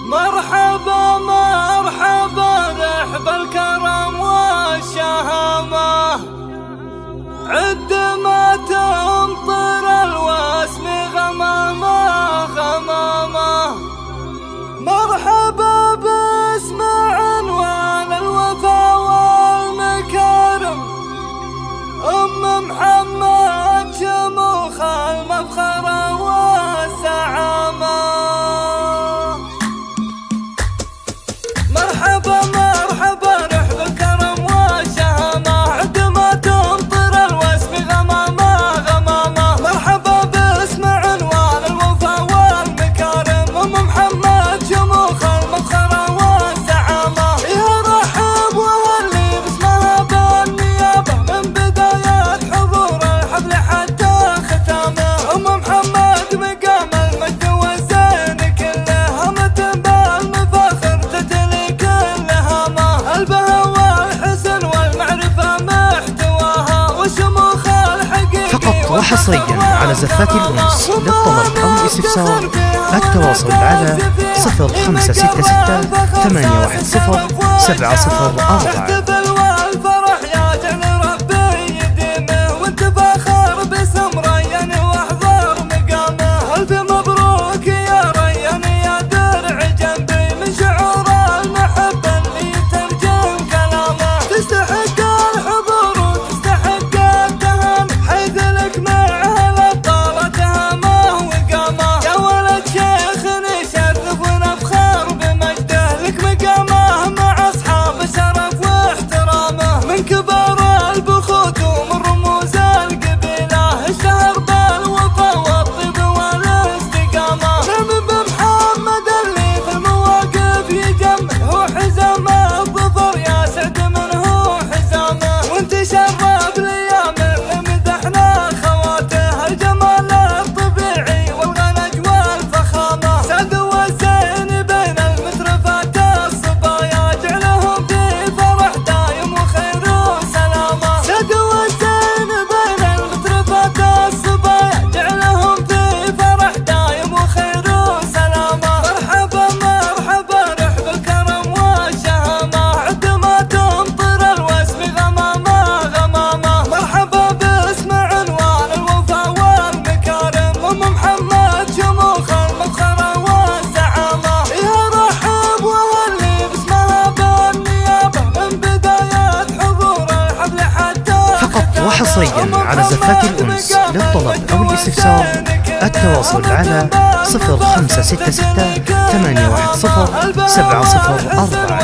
مرحبا مرحبا رحب الكرم والشهامة، عد ما تمطر الواسم غمامة غمامة. مرحبا باسم عنوان الوفا والمكارم، أم محمد شموخ المفخرة والزعامة. مرحبا مرحبا رحب الكرم والشهامة، عد ما تمطر الواسم غمامة غمامة. مرحبا باسم عنوان الوفا والمكارم، أم محمد شموخ المفخرة والزعامة. فيها رحب وهلي باسمها بالنيابة، من بداية حضور الحفل حتى ختامه. أم محمد مقام المجد والزين كله، همة بالمفاخر تتلي كل هامة. البهى والحسن والمعرفة محتواها، وشموخ الحقيقي فقط وحصريا على زفات الأنس. للطلب أو الاستفسار التواصل على 0566 810 704. وحصريا على زفات الأنس. للطلب أو الاستفسار التواصل على 0566 810 704.